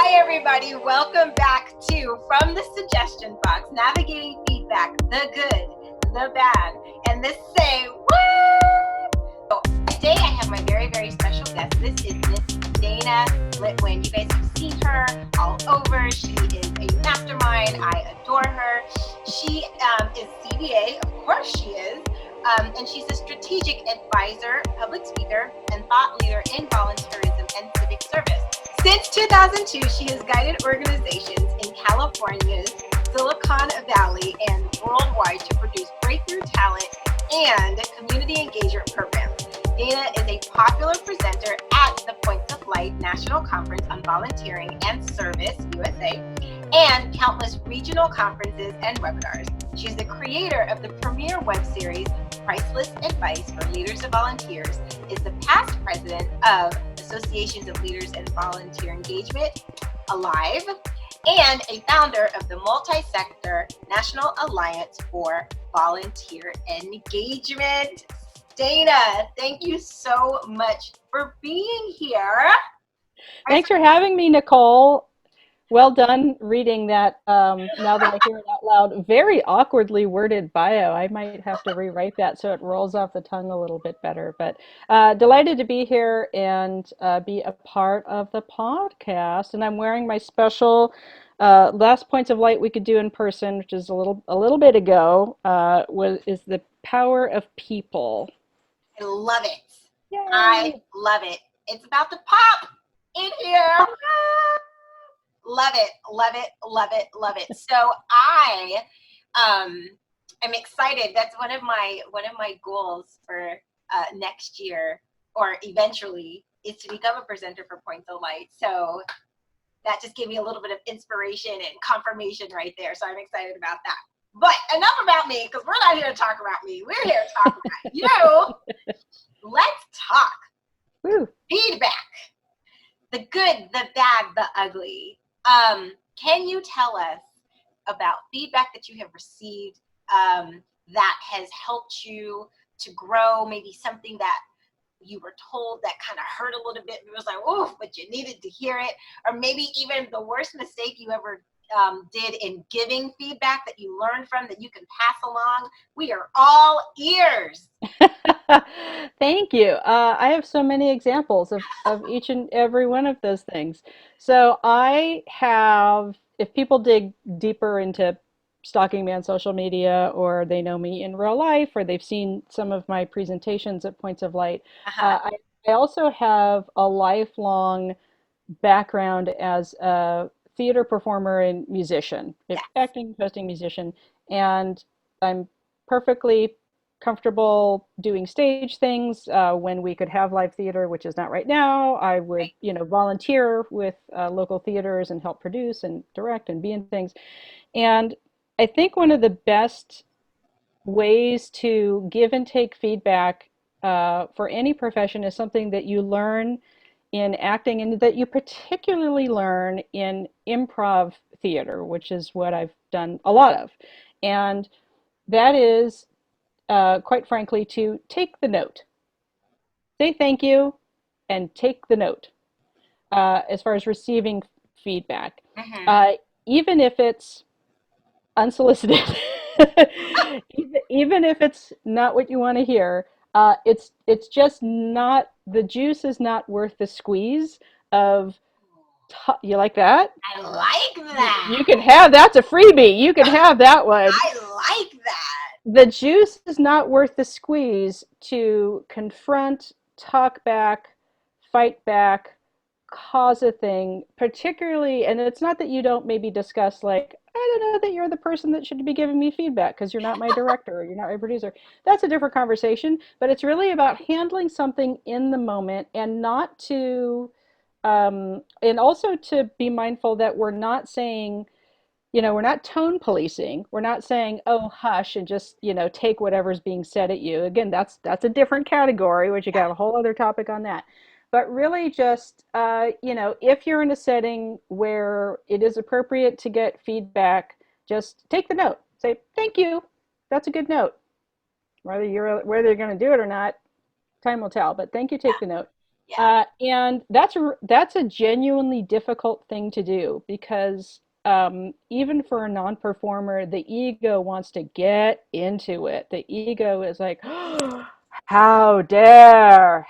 Hi, everybody. Welcome back to From the Suggestion Box, navigating feedback, the good, the bad, and the say what. So today I have my very, very special guest. This is Miss Dana Litwin. You guys have seen her all over. She is a mastermind. I adore her. She is CBA, of course she is. And she's a strategic advisor, public speaker, and thought leader in volunteerism and civic service. Since 2002, she has guided organizations in California's Silicon Valley and worldwide to produce breakthrough talent and community engagement programs. Dana is a popular presenter at the Points of Light National Conference on Volunteering and Service, USA, and countless regional conferences and webinars. She's the creator of the premier web series, Priceless Advice for Leaders and Volunteers, is the past president of Associations of Leaders and Volunteer Engagement, ALIVE, and a founder of the multi-sector National Alliance for Volunteer Engagement. Dana, thank you so much for being here. Thanks for having me, Nicole. Well done reading that, now that I hear it out loud. Very awkwardly worded bio. I might have to rewrite that so it rolls off the tongue a little bit better. But delighted to be here and be a part of the podcast. And I'm wearing my special last Points of Light we could do in person, which is a little bit ago, is the power of people. I love it. Yay. I love it. It's about to pop in here. Love it, love it, love it, love it. So I am excited. That's one of my goals for next year, or eventually, is to become a presenter for Points of Light. So that just gave me a little bit of inspiration and confirmation right there. So I'm excited about that. But enough about me, because we're not here to talk about me. We're here to talk about you. Let's talk. Woo. Feedback. The good, the bad, the ugly. Can you tell us about feedback that you have received that has helped you to grow, maybe something that you were told that kind of hurt a little bit, it was like, oh, but you needed to hear it, or maybe even the worst mistake you ever did in giving feedback that you learned from that you can pass along? We are all ears. Thank you. I have so many examples of each and every one of those things. So I have, if people dig deeper into stalking me on social media, or they know me in real life, or they've seen some of my presentations at Points of Light, I also have a lifelong background as a theater performer and musician, acting, hosting, musician, and I'm perfectly comfortable doing stage things when we could have live theater, which is not right now. I would, volunteer with local theaters and help produce and direct and be in things. And I think one of the best ways to give and take feedback for any profession is something that you learn in acting, and that you particularly learn in improv theater, which is what I've done a lot of. And that is, quite frankly, to take the note. Say thank you and take the note as far as receiving feedback. Even if it's unsolicited, even if it's not what you want to hear, it's just not, the juice is not worth the squeeze of, you like that? I like that. You can have, that's a freebie. You can have that one. I like that. The juice is not worth the squeeze to confront, talk back, fight back, cause a thing, particularly, and it's not that you don't maybe discuss, like, I don't know that you're the person that should be giving me feedback because you're not my director or you're not my producer. That's a different conversation, but it's really about handling something in the moment, and not to, and also to be mindful that we're not saying, we're not tone policing. We're not saying, oh, hush, and just, take whatever's being said at you. Again, that's a different category, which you got a whole other topic on that. But really just, if you're in a setting where it is appropriate to get feedback, just take the note. Say, thank you. That's a good note. Whether you're going to do it or not, time will tell. But thank you, take the note. Yeah. And that's a genuinely difficult thing to do because even for a non-performer, the ego wants to get into it. The ego is like, oh, how dare,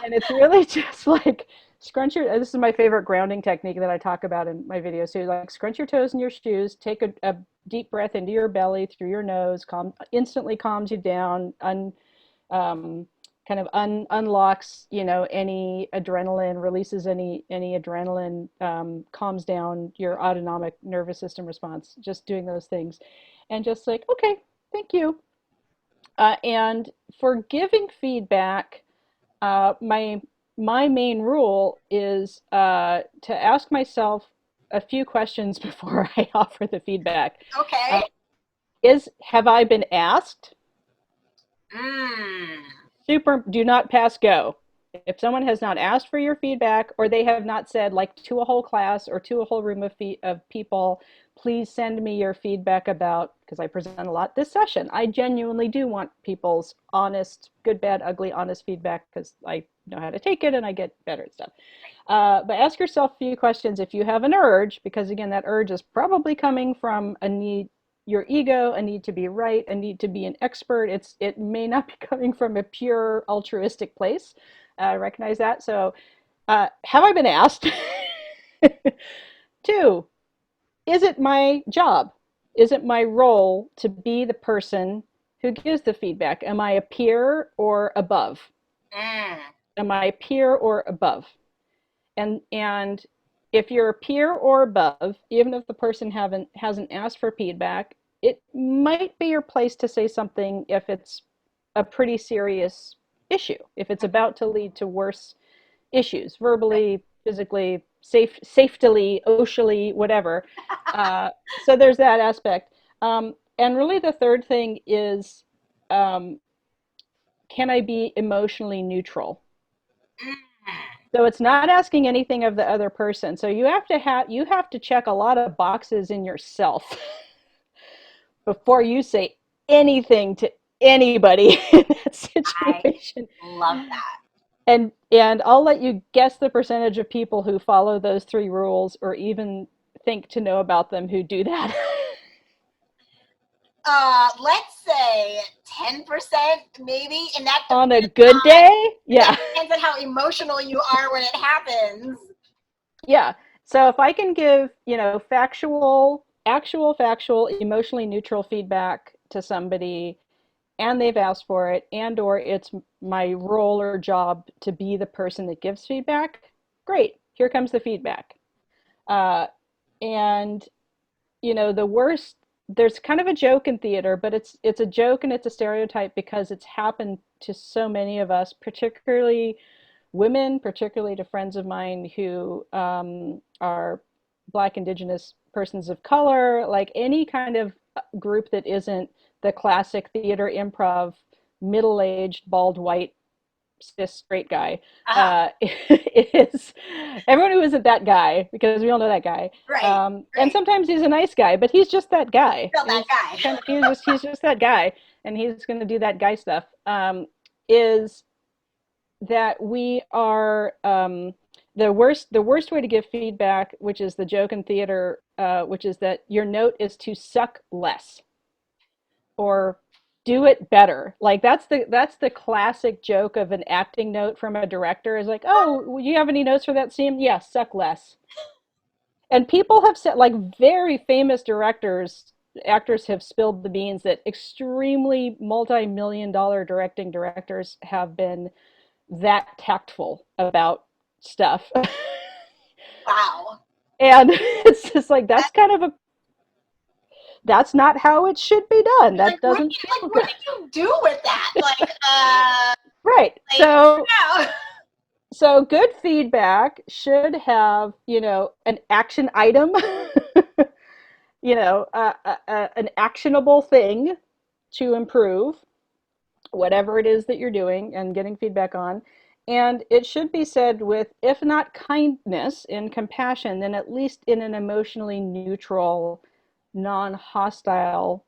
and it's really just like scrunch your. This is my favorite grounding technique that I talk about in my videos too. Like scrunch your toes in your shoes, take a deep breath into your belly through your nose, instantly calms you down, um, kind of unlocks, any adrenaline, releases any adrenaline, calms down your autonomic nervous system response. Just doing those things, and just like, okay, thank you. And for giving feedback, my main rule is to ask myself a few questions before I offer the feedback. Uh, Okay. is have I been asked? Mm. Super, do not pass go. If someone has not asked for your feedback or they have not said, like to a whole class or to a whole room of people, please send me your feedback about, because I present a lot this session. I genuinely do want people's honest, good, bad, ugly, honest feedback because I know how to take it and I get better at stuff. But ask yourself a few questions if you have an urge, because again, that urge is probably coming from a need, your ego, a need to be right, a need to be an expert. It may not be coming from a pure altruistic place. Recognize that. So, have I been asked? Two, is it my job? Is it my role to be the person who gives the feedback? Am I a peer or above? Mm. Am I a peer or above? And if you're a peer or above, even if the person haven't hasn't asked for feedback, it might be your place to say something if it's a pretty serious issue, if it's about to lead to worse issues, verbally, physically, safely, socially, whatever. So there's that aspect. And really, the third thing is, um, can I be emotionally neutral? Mm. So it's not asking anything of the other person. So you have to check a lot of boxes in yourself before you say anything to anybody in that I situation. love that. And I'll let you guess the percentage of people who follow those three rules or even think to know about them who do that. Let's say 10% maybe, and that On a depends good on day? that Yeah. depends on how emotional you are when it happens. Yeah. So if I can give, factual, emotionally neutral feedback to somebody and they've asked for it and or it's my role or job to be the person that gives feedback, great, here comes the feedback. And the worst, there's kind of a joke in theater, but it's a joke and it's a stereotype because it's happened to so many of us, particularly women, particularly to friends of mine who are Black, Indigenous, persons of color, like any kind of group that isn't the classic theater improv, middle-aged, bald, white, cis, straight guy. Uh-huh. Is everyone who isn't that guy, because we all know that guy. Right. And Right. sometimes he's a nice guy, but he's just that guy. Feel that guy. He's just that guy, and he's going to do that guy stuff. Is that we are the worst way to give feedback, which is the joke in theater, which is that your note is to suck less or do it better. Like that's the classic joke of an acting note from a director is like, oh, you have any notes for that scene? Yeah, suck less. And people have said, like, very famous actors have spilled the beans that extremely multi-million dollar directors have been that tactful about stuff. Wow. And it's just like that's not how it should be done. You're like, That doesn't feel what good. did you do with that? Right. Like, no. So good feedback should have, an action item, an actionable thing to improve whatever it is that you're doing and getting feedback on. And it should be said with, if not kindness and compassion, then at least in an emotionally neutral, non hostile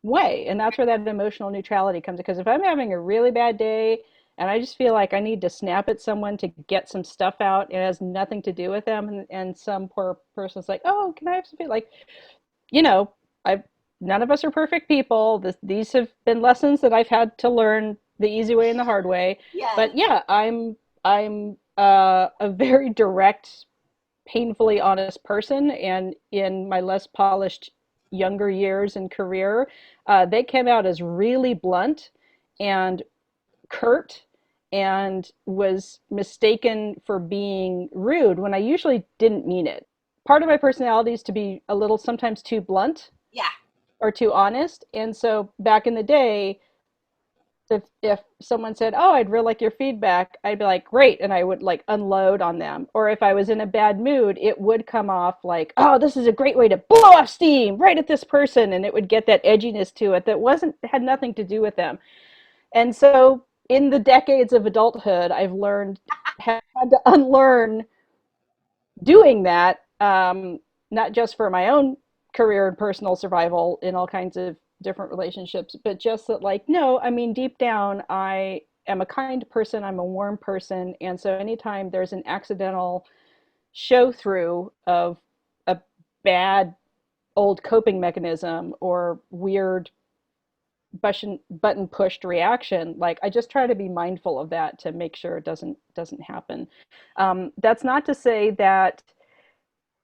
way. And that's where that emotional neutrality comes in. Because if I'm having a really bad day And I just feel like I need to snap at someone to get some stuff out. It has nothing to do with them. And some poor person's like, oh, can I have some feedback? Like, you know, I've none of us are perfect people. These have been lessons that I've had to learn the easy way and the hard way. Yes. But yeah, I'm a very direct, painfully honest person, and in my less polished younger years and career, they came out as really blunt and curt and was mistaken for being rude when I usually didn't mean it. Part of my personality is to be a little sometimes too blunt Yeah. or too honest. And so back in the day, if someone said, "Oh, I'd really like your feedback," I'd be like, "Great," and I would like unload on them. Or if I was in a bad mood, it would come off like, "Oh, this is a great way to blow off steam right at this person," and it would get that edginess to it that wasn't had nothing to do with them. And so in the decades of adulthood, I've learned had to unlearn doing that, not just for my own career and personal survival in all kinds of different relationships, but just that, like, no, I mean, deep down, I am a kind person, I'm a warm person. And so anytime there's an accidental show through of a bad old coping mechanism or weird button pushed reaction, like I just try to be mindful of that to make sure it doesn't happen. That's not to say that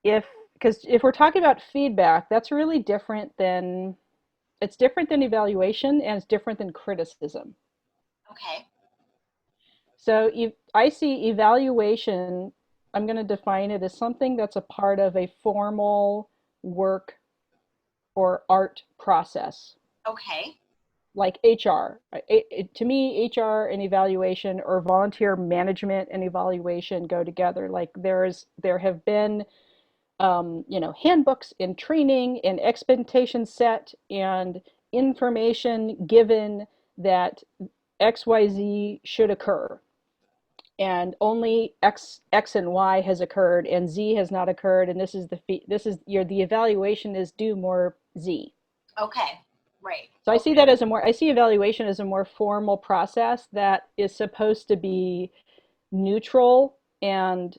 if because if we're talking about feedback, that's really different than it's different than evaluation and it's different than criticism. Okay. So if I see evaluation, I'm going to define it as something that's a part of a formal work or art process, Okay. like HR. To me, HR and evaluation or volunteer management and evaluation go together. Like there have been handbooks and training and expectations set and information given that XYZ should occur. And only X and Y has occurred and Z has not occurred. And the evaluation is due more Z. Okay. Right. So Okay. I see evaluation as a more formal process that is supposed to be neutral and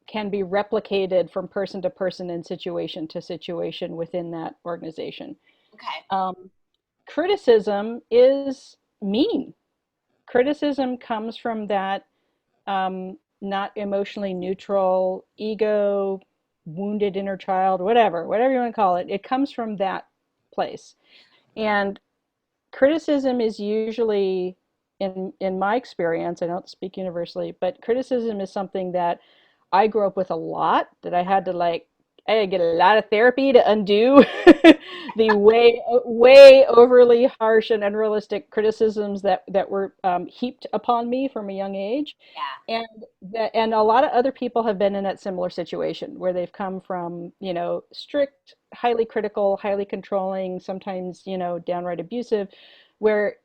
can be replicated from person to person and situation to situation within that organization. Okay. Um, Criticism is mean. Criticism comes from that not emotionally neutral, ego, wounded inner child, whatever you want to call it. It comes from that place. And criticism is usually, in my experience, I don't speak universally, but criticism is something that I grew up with a lot, that I had to get a lot of therapy to undo the way overly harsh and unrealistic criticisms that were heaped upon me from a young age. Yeah. And and a lot of other people have been in that similar situation where they've come from, strict, highly critical, highly controlling, sometimes, downright abusive, where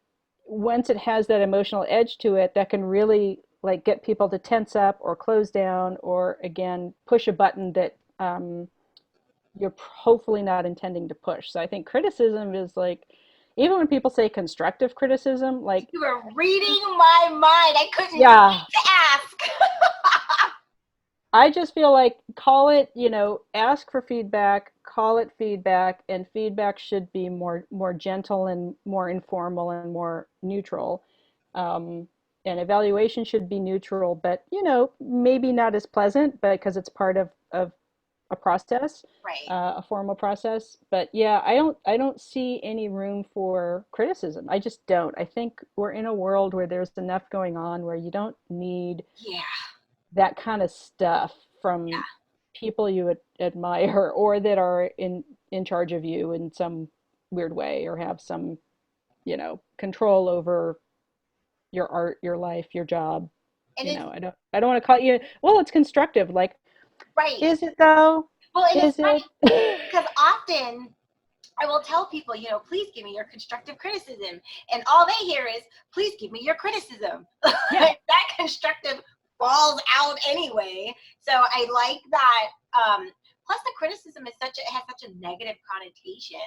once it has that emotional edge to it, that can really like get people to tense up or close down or again push a button that you're hopefully not intending to push. So I think criticism is like, even when people say constructive criticism, like, You were reading my mind. I couldn't yeah, wait to ask. I just feel like call it, ask for feedback, call it feedback, and feedback should be more gentle and more informal and more neutral. Um, and evaluation should be neutral, but maybe not as pleasant, but because it's part of a process, Right. a formal process. But yeah, I don't see any room for criticism. I just don't. I think we're in a world where there's enough going on where you don't need Yeah. that kind of stuff from Yeah. people you admire or that are in charge of you in some weird way or have some control over your art, your life, your job. And it's I don't want to call you, well, it's constructive, like, right. is it though? Well, and it's Is funny it? because often I will tell people, please give me your constructive criticism. And all they hear is, please give me your criticism. Yeah. That constructive falls out anyway. So I like that. Plus, the criticism has such a negative connotation.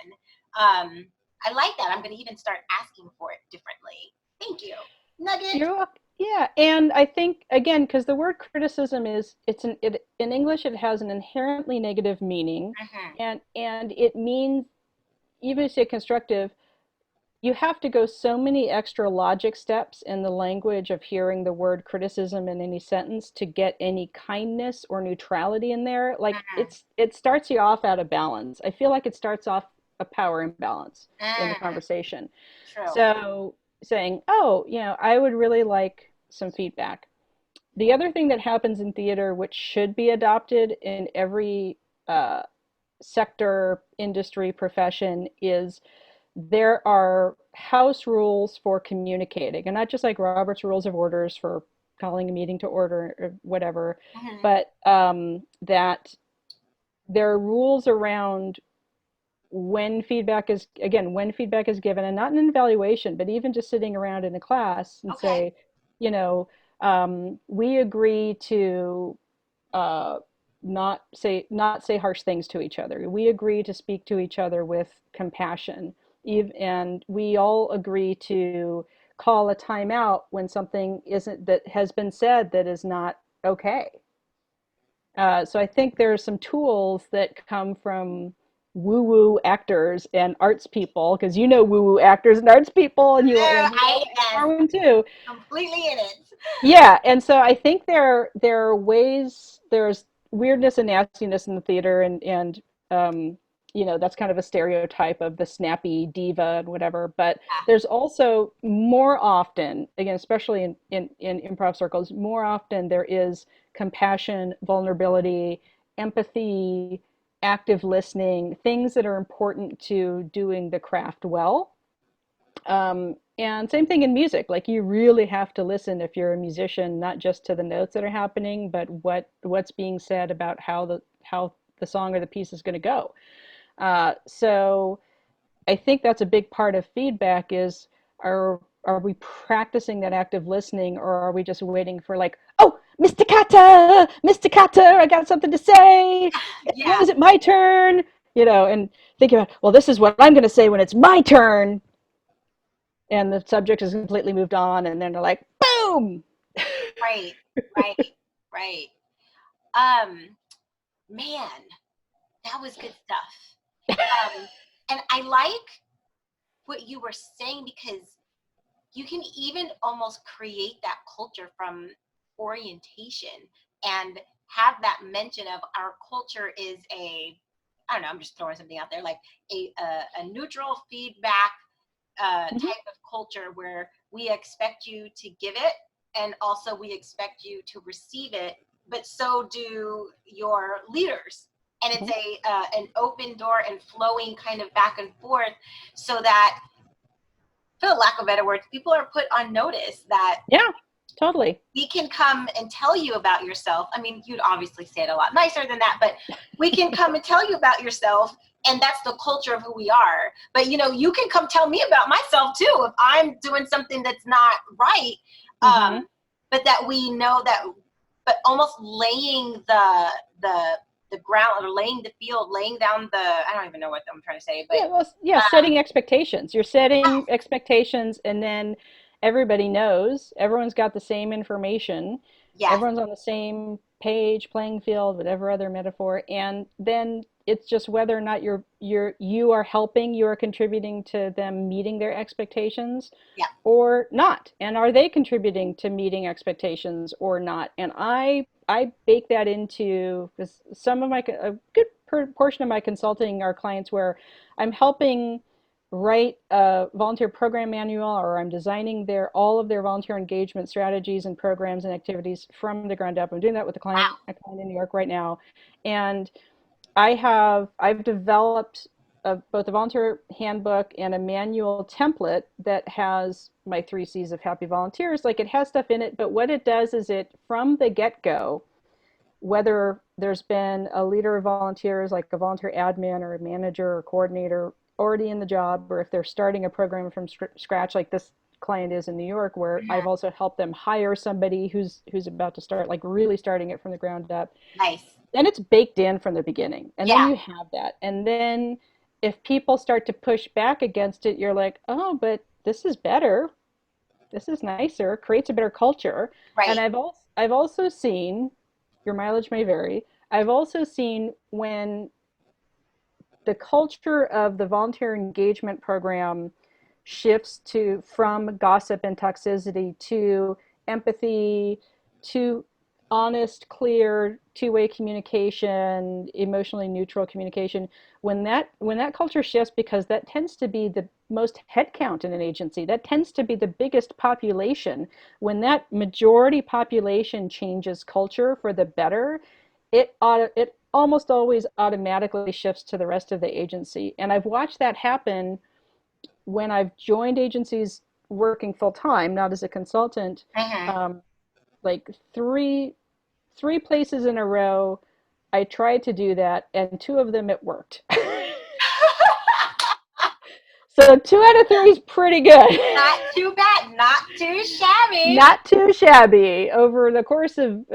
I like that. I'm going to even start asking for it differently. Thank you. Nugget. Yeah, Yeah, and I think again, because the word criticism is in English it has an inherently negative meaning, Hmm. and it means even if you say constructive, you have to go so many extra logic steps in the language of hearing the word criticism in any sentence to get any kindness or neutrality in there. Like Hmm. it starts you off out of balance. I feel like it starts off a power imbalance in the Mm, conversation. true. So saying, oh, I would really like some feedback. The other thing that happens in theater, which should be adopted in every uh, sector, industry, profession, is there are house rules for communicating, and not just like Robert's Rules of Orders for calling a meeting to order or whatever, Hmm. but that there are rules around when feedback is given, and not an evaluation, but even just sitting around in a class and Okay. say, you know, we agree to uh, not say harsh things to each other. We agree to speak to each other with compassion, and we all agree to call a timeout when something isn't that has been said that is not okay. So I think there are some tools that come from woo-woo actors and arts people, because woo-woo actors and arts people, and you I are am one too. completely in it. Yeah, and so I think there are ways there's weirdness and nastiness in the theater, and um, that's kind of a stereotype of the snappy diva and whatever. But there's also more often, again, especially in improv circles, more often there is compassion, vulnerability, empathy, active listening, things that are important to doing the craft well. And same thing in music. Like you really have to listen if you're a musician, not just to the notes that are happening, but what's being said about how the song or the piece is going to go. So I think that's a big part of feedback is are we practicing that active listening, or are we just waiting for like, oh, Mr. Carter, Mr. Carter, I got something to say. When Yeah. is it my turn? And thinking about, well, this is what I'm going to say when it's my turn, and the subject has completely moved on, and then they're like, boom. Right. Right. Right. Um, Man, that was good stuff. And I like what you were saying because you can even almost create that culture from orientation and have that mention of our culture is I don't know, I'm just throwing something out there, like a neutral feedback Mhm. type of culture where we expect you to give it and also we expect you to receive it, but so do your leaders. And it's Mhm. an open door and flowing kind of back and forth so that, for the lack of better words, people are put on notice that Yeah, totally. we can come and tell you about yourself. I mean, you'd obviously say it a lot nicer than that, but we can come and tell you about yourself, and that's the culture of who we are. But you can come tell me about myself too if I'm doing something that's not right. Hmm. But that we know that, but almost laying the the ground or laying the field, laying down the, I don't even know what I'm trying to say, but Yeah, well, yeah, setting expectations. You're setting expectations, and then everybody knows, everyone's got the same information, yes, everyone's on the same page, playing field, whatever other metaphor, and then it's just whether or not you are helping, you are contributing to them meeting their expectations yeah, or not, and are they contributing to meeting expectations or not. And I bake that into, because some of a good portion of my consulting are clients where I'm helping write a volunteer program manual, or I'm designing all of their volunteer engagement strategies and programs and activities from the ground up. I'm doing that with wow, a client in New York right now. And I've developed both a volunteer handbook and a manual template that has my 3 C's of happy volunteers. Like it has stuff in it, but what it does is it, from the get-go, whether there's been a leader of volunteers, like a volunteer admin or a manager or coordinator already in the job, or if they're starting a program from scratch, like this client is in New York, where mhm, I've also helped them hire somebody who's about to start, like really starting it from the ground up. nice, Then it's baked in from the beginning, and then yeah, you have that. And then if people start to push back against it, you're like, oh, but this is better. this is nicer, creates a better culture. And Right. I've also seen, your mileage may vary, I've also seen when the culture of the volunteer engagement program shifts to from gossip and toxicity to empathy to honest, clear, two-way communication, emotionally neutral communication. When that culture shifts, because that tends to be the most headcount in an agency, that tends to be the biggest population. When that majority population changes culture for the better, it almost always automatically shifts to the rest of the agency. And I've watched that happen when I've joined agencies working full time, not as a consultant, Hmm. um, like three places in a row. I tried to do that, and two of them it worked. So 2 out of 3 is pretty good. Not too bad, not too shabby. Not too shabby. Over the course of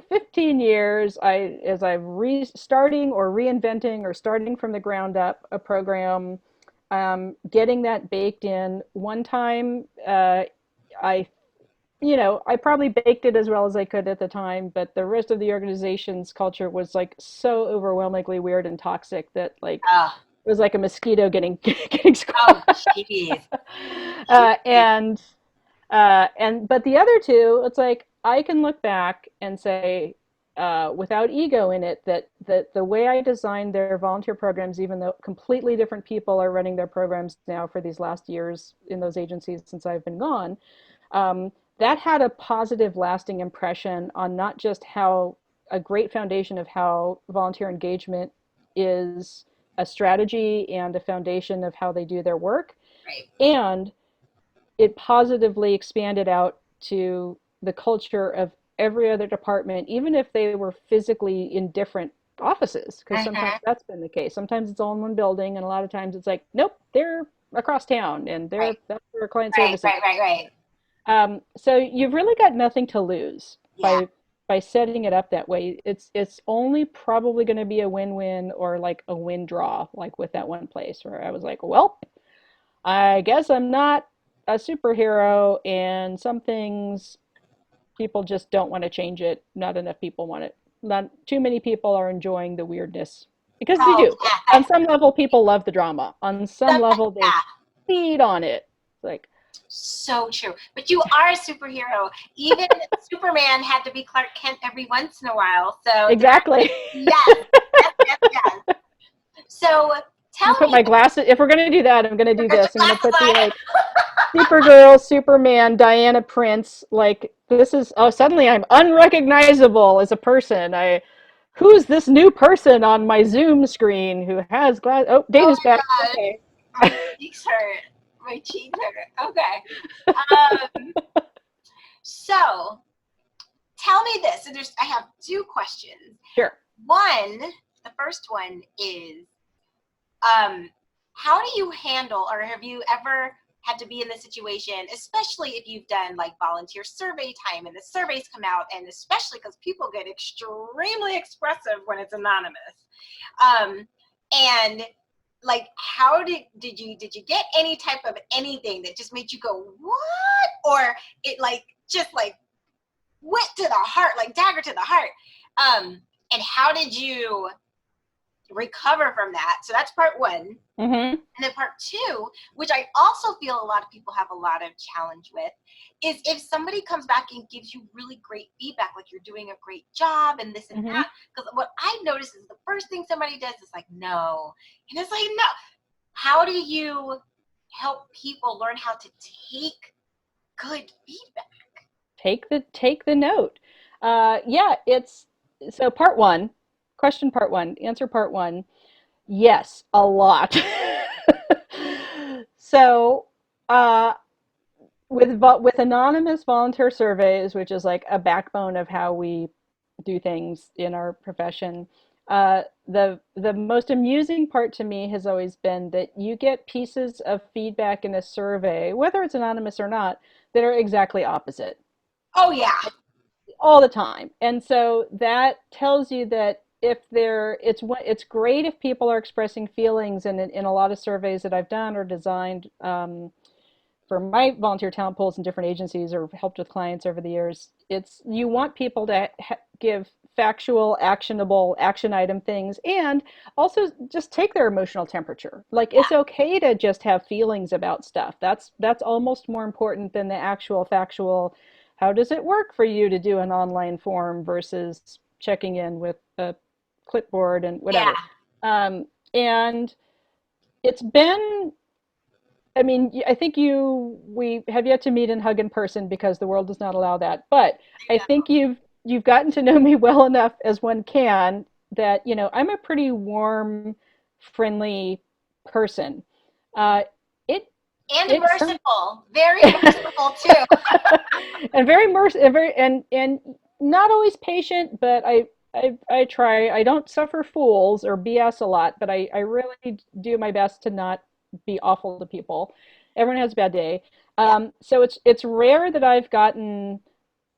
15 years, as I'm restarting or reinventing or starting from the ground up a program, getting that baked in. One time, I I probably baked it as well as I could at the time, but the rest of the organization's culture was like so overwhelmingly weird and toxic that like Oh, it was like a mosquito getting getting oh, squashed. jeez. uh, Jeez. and but the other two, it's like I can look back and say, without ego in it, that the way I designed their volunteer programs, even though completely different people are running their programs now for these last years in those agencies since I've been gone, um, that had a positive, lasting impression on not just how a great foundation of how volunteer engagement is a strategy and a foundation of how they do their work, Right. and it positively expanded out to the culture of every other department, even if they were physically in different offices, because sometimes Hmm. that's been the case. Sometimes it's all in one building, and a lot of times it's like, nope, they're across town, and Right. that's where client Right. services Right. Right. Right. so you've really got nothing to lose Yeah. by setting it up that way. It's only probably going to be a win-win or like a win draw, like with that one place where I was like, well, I guess I'm not a superhero, and some things people just don't want to change it. Not enough people want it. Not too many people are enjoying the weirdness because they Oh, do. yeah. On some level, people love the drama. On some level, they Yeah. feed on it. It's like, So true. But you are a superhero. Even Superman had to be Clark Kent every once in a while. So there, exactly. yes, yes, yes, yes. So I'm gonna tell put me, my glasses. If we're gonna do that, I'm gonna do get your this. I'm gonna glasses put the on. like Supergirl, Superman, Diana Prince. Like this is. Oh, suddenly I'm unrecognizable as a person. Who's this new person on my Zoom screen who has glass? Oh, Oh Dana's back. my God, Okay. my cheeks hurt. My cheeks hurt. Okay. Um, so tell me this. And I have two questions. Sure. One, the first one is, um, how do you handle, or have you ever had to be in this situation, especially if you've done like volunteer survey time and the surveys come out, and especially because people get extremely expressive when it's anonymous. Um, and like, how did you get any type of anything that just made you go, what? Or it like just like went to the heart, like dagger to the heart. And how did you recover from that? So that's part one. Mm-hmm. And then part two, which I also feel a lot of people have a lot of challenge with, is if somebody comes back and gives you really great feedback, like you're doing a great job and this and Mm-hmm. that. Because what I've noticed is the first thing somebody does is like, no. And it's like, no. How do you help people learn how to take good feedback? Take the note. Yeah, it's so part one. Question part one. Answer part one. Yes, a lot. So, uh, with anonymous volunteer surveys, which is like a backbone of how we do things in our profession, the most amusing part to me has always been that you get pieces of feedback in a survey, whether it's anonymous or not, that are exactly opposite Oh yeah. all the time. And so that tells you that if there it's great if people are expressing feelings, and in a lot of surveys that I've done or designed, for my volunteer talent pools in different agencies or helped with clients over the years, it's you want people to give factual, actionable, action item things, and also just take their emotional temperature. Like Yeah. it's okay to just have feelings about stuff. That's almost more important than the actual factual. How does it work for you to do an online form versus checking in with a clipboard and Yeah. whatever? And it's been I mean, I think we have yet to meet and hug in person because the world does not allow that. But I Yeah. think you've gotten to know me well enough as one can that, I'm a pretty warm, friendly person. Uh, it And it's some merciful. Very merciful too. and very and very and not always patient, but I try. I don't suffer fools or BS a lot, but I really do my best to not be awful to people. Everyone has a bad day. Yeah. So it's rare that I've gotten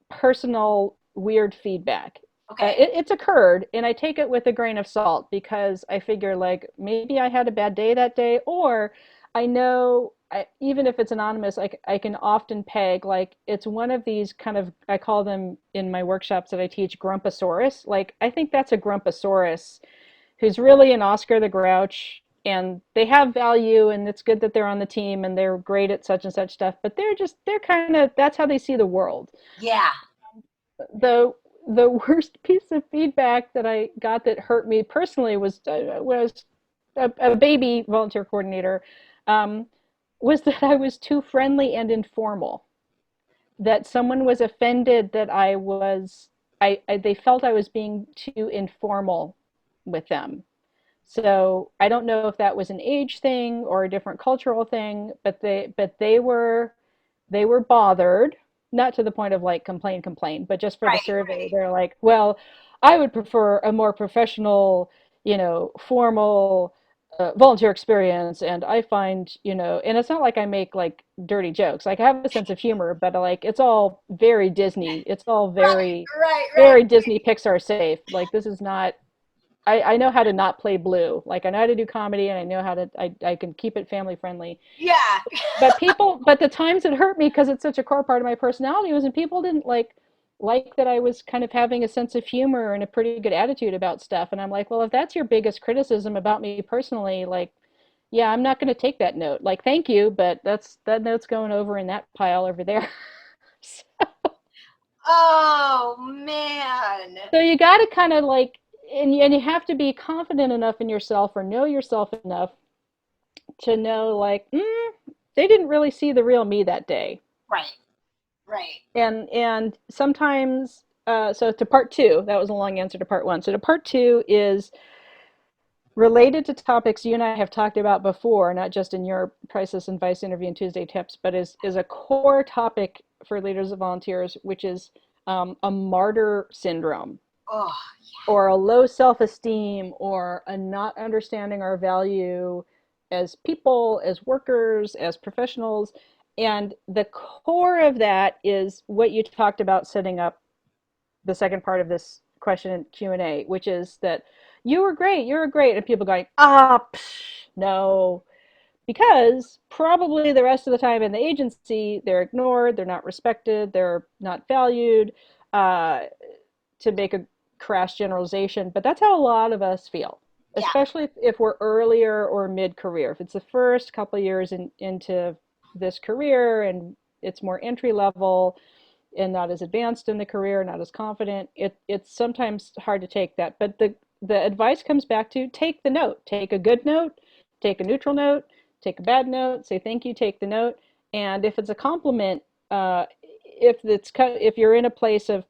personal weird feedback. Okay. It's occurred, and I take it with a grain of salt because I figure like maybe I had a bad day that day, or I know even if it's anonymous, I can often peg like it's one of these kind of I call them in my workshops that I teach grumposaurus. Like I think that's a grumposaurus who's really an Oscar the Grouch, and they have value, and it's good that they're on the team and they're great at such and such stuff, but they're kind of that's how they see the world. Yeah. the the worst piece of feedback that I got that hurt me personally was a baby volunteer coordinator, um, was that I was too friendly and informal. That someone was offended that they felt I was being too informal with them. So I don't know if that was an age thing or a different cultural thing, but they were bothered, not to the point of like complain, but just for the Right. survey, they're like, well, I would prefer a more professional, formal volunteer experience, and I find, and it's not like I make like dirty jokes. Like I have a sense of humor, but like it's all very Disney. It's all Right. very, Right. Right. very Disney Pixar safe. Like this is not I know how to not play blue. Like I know how to do comedy and I know how to I can keep it family friendly. Yeah. But the times it hurt me because it's such a core part of my personality was when people didn't like that I was kind of having a sense of humor and a pretty good attitude about stuff. And I'm like, well, if that's your biggest criticism about me personally, like, yeah, I'm not going to take that note. Like, thank you, but that note's going over in that pile over there. Oh man. So you got to kind of like, and you have to be confident enough in yourself or know yourself enough to know like they didn't really see the real me that day. Right. Right. And sometimes so to part two, that was a long answer to part one. So to part two is related to topics you and I have talked about before, not just in your Priceless Advice interview and Tuesday tips, but is a core topic for leaders of volunteers, which is a martyr syndrome Oh, or a low self-esteem or a not understanding our value as people, as workers, as professionals. And the core of that is what you talked about setting up the second part of this question and Q&A, which is that you were great, and people going, no, because probably the rest of the time in the agency, they're ignored, they're not respected, they're not valued, uh, to make a crass generalization, but that's how a lot of us feel, yeah. especially if we're earlier or mid-career. If it's the first couple of years into this career and it's more entry level and not as advanced in the career, not as confident, it's sometimes hard to take that. But the advice comes back to take the note, take a good note, take a neutral note, take a bad note, say thank you, take the note. And if it's a compliment, if you're in a place of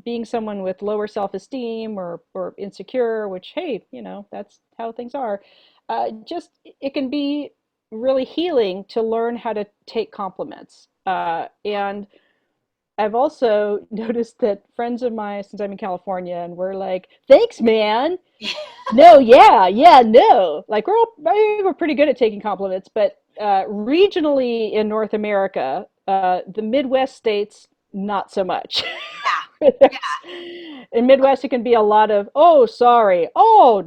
being someone with lower self-esteem or insecure, which hey, that's how things are, just it can be really healing to learn how to take compliments. And I've also noticed that friends of mine, since I'm in California, and we're like, thanks, man. No, yeah, no. Like I think we're pretty good at taking compliments, but regionally in North America, the Midwest states, not so much. Yeah. Yeah. In Midwest, it can be a lot of, oh, sorry, oh,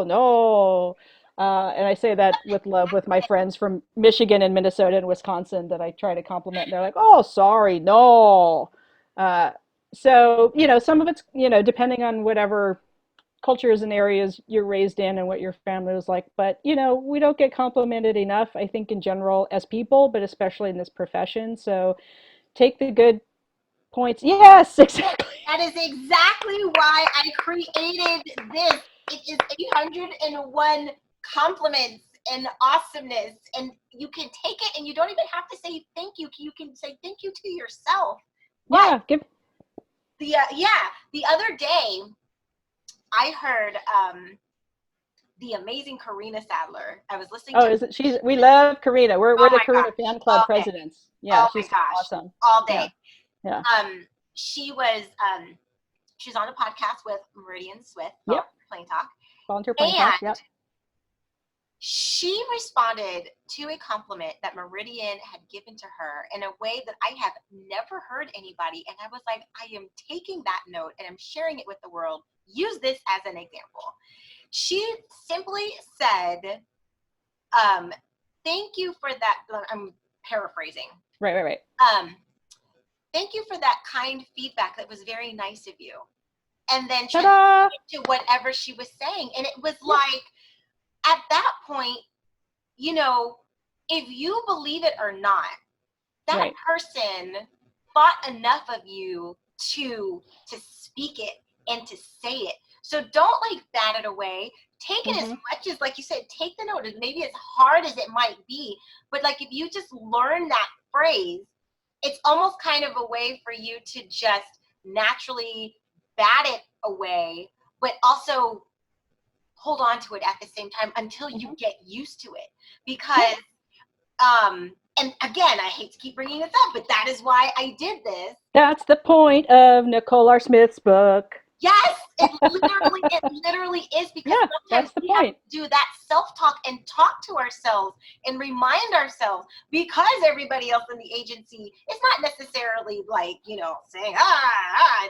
no, And I say that with love with my friends from Michigan and Minnesota and Wisconsin that I try to compliment. And they're like, oh, sorry, no. Uh, so, some of it's, depending on whatever cultures and areas you're raised in and what your family was like. But, we don't get complimented enough, I think, in general as people, but especially in this profession. So take the good points. Yes, exactly. That is exactly why I created this. It is 801 compliments and awesomeness, and you can take it and you don't even have to say thank you. You can say thank you to yourself. But Yeah, give. the other day I heard the amazing Karina Sadler. I was listening Oh, to. is it? We love Karina. We're Oh the my Karina gosh! fan club All day. presidents. Yeah, Oh my she's so gosh! awesome. All Yeah, day. yeah. She was she's on a podcast with Meridian Swift, Yep. Plain Talk, Volunteer Plain Talk. and Yep. she responded to a compliment that Meridian had given to her in a way that I have never heard anybody. And I was like, I am taking that note and I'm sharing it with the world. Use this as an example. She simply said, thank you for that. I'm paraphrasing. Right. Thank you for that kind feedback. That was very nice of you. And then Ta-da! to whatever she was saying. And it was like, at that point, if you believe it or not, that Right. person thought enough of you to speak it and to say it. So don't bat it away. Take it as much as, like you said, take the note. Maybe as hard as it might be, but if you just learn that phrase, it's almost kind of a way for you to just naturally bat it away, but also hold on to it at the same time until you get used to it. Because, and again, I hate to keep bringing this up, but that is why I did this. That's the point of Nicole R. Smith's book. Yes, it literally is, because sometimes we have to do that self-talk and talk to ourselves and remind ourselves, because everybody else in the agency is not necessarily saying,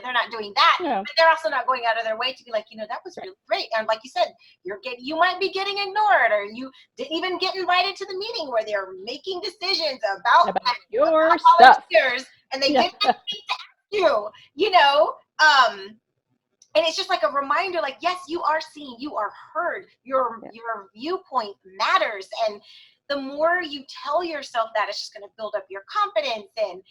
they're not doing that, but they're also not going out of their way to be like, that was really great. And like you said, you might be getting ignored, or you didn't even get invited to the meeting where they're making decisions about your stuff. And they didn't speak to you, and it's just like a reminder, yes, you are seen, you are heard, your viewpoint matters. And the more you tell yourself that, it's just going to build up your confidence. And,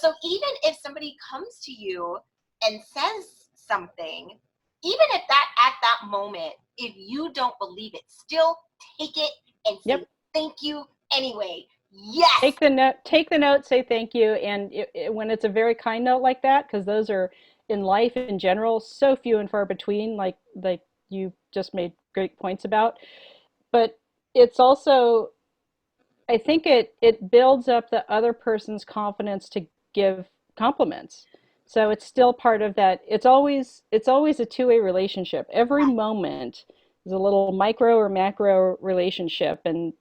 so even if somebody comes to you and says something, even if at that moment, if you don't believe it, still take it and say thank you anyway. Yes. Take the note, say thank you. And when it's a very kind note like that, because those are, in life in general, so few and far between, like you just made great points about. But it's also, I think it builds up the other person's confidence to give compliments. So it's still part of that. It's always a two-way relationship. Every moment is a little micro or macro relationship. And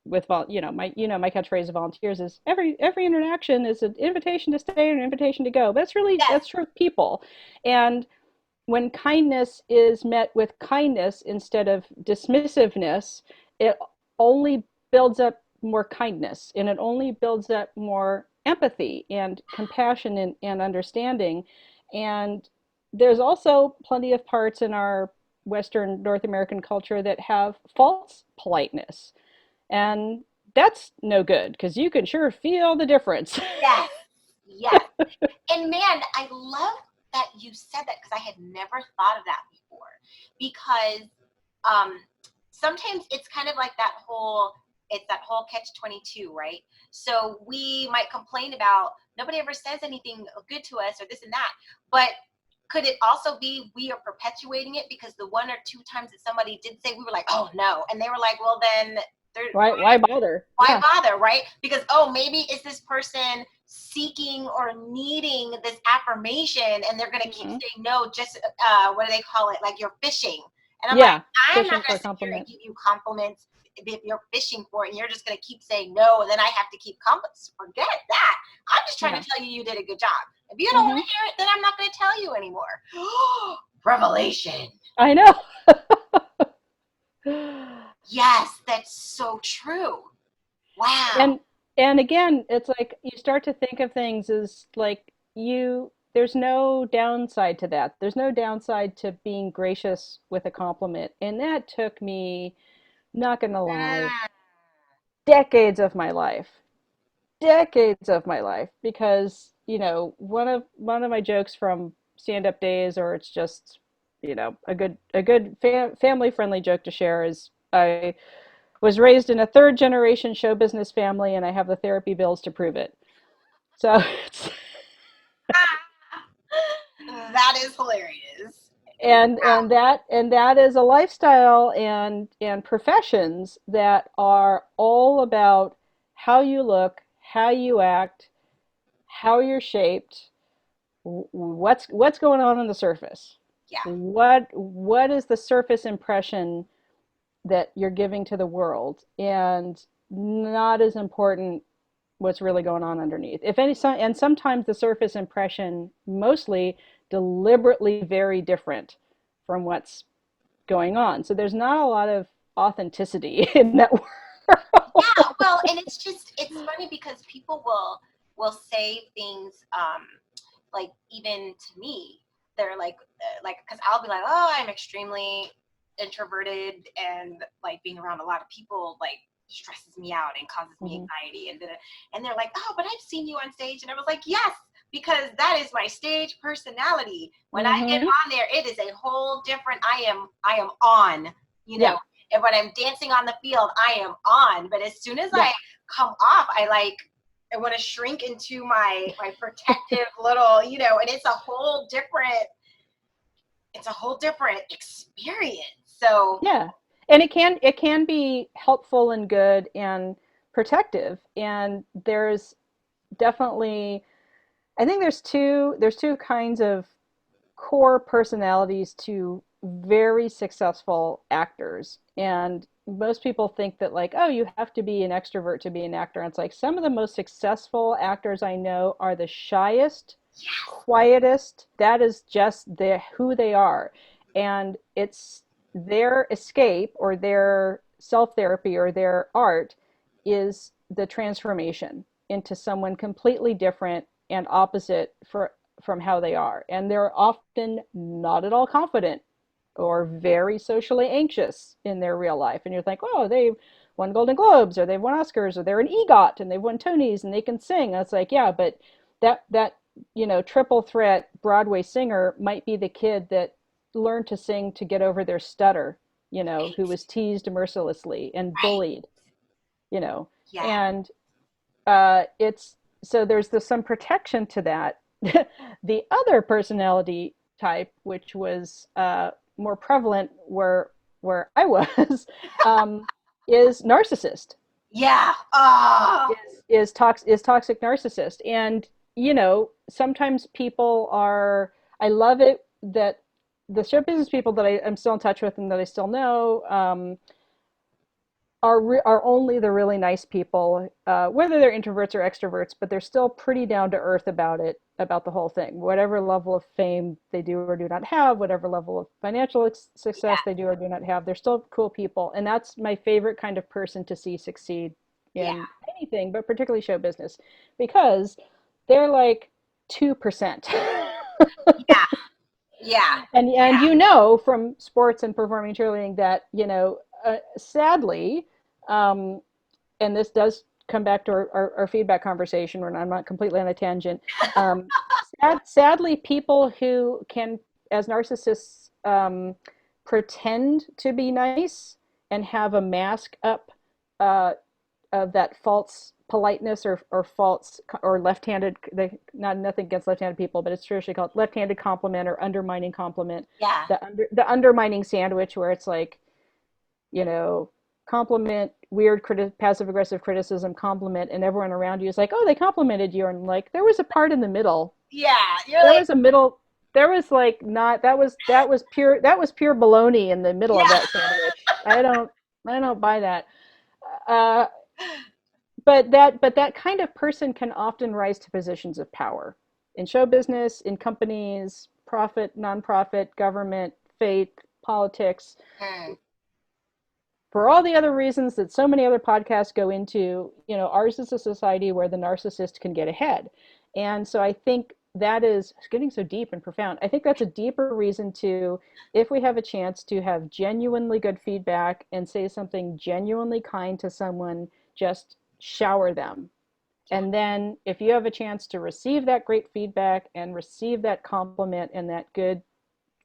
with my catchphrase of volunteers is every interaction is an invitation to stay and an invitation to go. But that's true of people. And when kindness is met with kindness instead of dismissiveness, it only builds up more kindness, and it only builds up more empathy and compassion and understanding. And there's also plenty of parts in our Western North American culture that have false politeness. And that's no good, because you can sure feel the difference. Yes. And man, I love that you said that, because I had never thought of that before. Because sometimes it's kind of like that whole catch-22, right? So we might complain about nobody ever says anything good to us or this and that, but could it also be we are perpetuating it because the one or two times that somebody did say, we were like, oh no, and they were like, well then why bother? Why bother, right? Because maybe is this person seeking or needing this affirmation, and they're going to keep saying no, just what do they call it, like you're fishing. And I'm like, I'm not going to sit here and give you compliments if you're fishing for it, and you're just going to keep saying no, and then I have to keep compliments. Forget that. I'm just trying to tell you did a good job. If you don't want to hear it, then I'm not going to tell you anymore. Revelation. I know. Yes, that's so true. Wow. And and again, it's like you start to think of things as like there's no downside to that. There's no downside to being gracious with a compliment. And that took me, not gonna lie, Mm. decades of my life. Decades of my life because, one of my jokes from stand-up days, or it's just, a good family-friendly joke to share is I was raised in a third generation show business family and I have the therapy bills to prove it. So it's That is hilarious. and that is a lifestyle and professions that are all about how you look, how you act, how you're shaped, what's going on the surface. Yeah. What is the surface impression that you're giving to the world, and not as important what's really going on underneath. If any, and sometimes the surface impression mostly deliberately very different from what's going on. So there's not a lot of authenticity in that Yeah, world. well, and it's funny because people will say things like even to me, they're like because I'll be like, oh, I'm extremely introverted and like being around a lot of people like stresses me out and causes me Mhm. anxiety and they're like, oh, but I've seen you on stage, and I was like, yes, because that is my stage personality. When I get Mhm. on there, it is a whole different. I am on, you know. Yeah. And when I'm dancing on the field, I am on. But as soon as Yeah. I come off, I want to shrink into my protective little, and it's a whole different experience. So Yeah. And it can be helpful and good and protective. And there's definitely, I think there's two kinds of core personalities to very successful actors. And most people think that, like, oh, you have to be an extrovert to be an actor. And it's like some of the most successful actors I know are the shyest, yes, quietest. That is just who they are. And it's their escape or their self-therapy or their art is the transformation into someone completely different and opposite from how they are. And they're often not at all confident or very socially anxious in their real life. And you're like, oh, they've won Golden Globes or they've won Oscars or they're an EGOT and they've won Tonys and they can sing. And it's like, yeah, but that triple threat Broadway singer might be the kid that learned to sing to get over their stutter, who right, was teased mercilessly and right, bullied, you know. yeah, And it's so there's some protection to that. The other personality type, which was more prevalent where I was, um, is narcissist. yeah. Oh, Is toxic narcissist, and sometimes people are. I love it that the show business people that I'm still in touch with and that I still know. Are only the really nice people, whether they're introverts or extroverts, but they're still pretty down to earth about it, about the whole thing. Whatever level of fame they do or do not have, whatever level of financial success yeah, they do or do not have, they're still cool people. And that's my favorite kind of person to see succeed yeah, in anything, but particularly show business, because they're like 2%. yeah, yeah, And from sports and performing cheerleading that, sadly, um, and this does come back to our feedback conversation when I'm not completely on a tangent. Um, sadly, people who can, as narcissists, pretend to be nice and have a mask up uh, of that false politeness or false or left-handed, not nothing against left-handed people, but it's traditionally called left-handed compliment or undermining compliment, yeah, the undermining sandwich, where it's like, you know, compliment, weird passive aggressive criticism, compliment, and everyone around you is like, oh, they complimented you, and like there was a part in the middle. yeah. You're There like, was a middle. There was like not that was pure baloney in the middle of yeah, that sandwich. I don't buy that. Uh, but that kind of person can often rise to positions of power in show business, in companies, profit, nonprofit, government, faith, politics, mm, for all the other reasons that so many other podcasts go into, ours is a society where the narcissist can get ahead. And so I think that is getting so deep and profound. I think that's a deeper reason to, if we have a chance to have genuinely good feedback and say something genuinely kind to someone, just shower them. Yeah. And then if you have a chance to receive that great feedback and receive that compliment and that good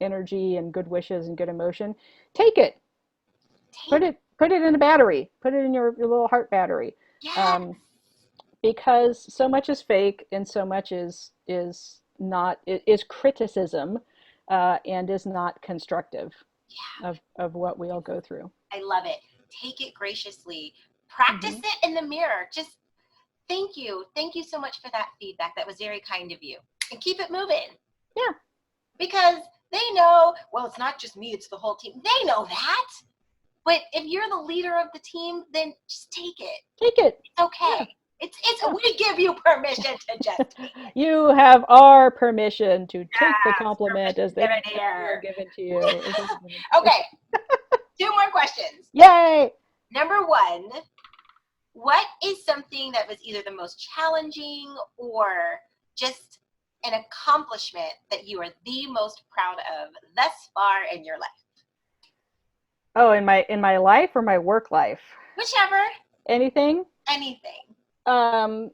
energy and good wishes and good emotion, take it. Put it in a battery. Put it in your little heart battery. Yes. Um, because so much is fake and so much is not is criticism, and is not constructive Yeah. of what we all go through. I love it. Take it graciously. Practice Mm-hmm. it in the mirror. Just thank you. Thank you so much for that feedback. That was very kind of you. And keep it moving. Yeah. Because they know, well, it's not just me, it's the whole team. They know that. But if you're the leader of the team, then just take it. Take it. It's okay. Yeah. It's we give you permission to just take it. You have our permission to take the Yes, compliment as they permission given are here. given to you. Okay. 2 more questions. Yay! Number 1, what is something that was either the most challenging or just an accomplishment that you are the most proud of thus far in your life? Oh, in my life or my work life? Whichever. Anything? Anything. Um,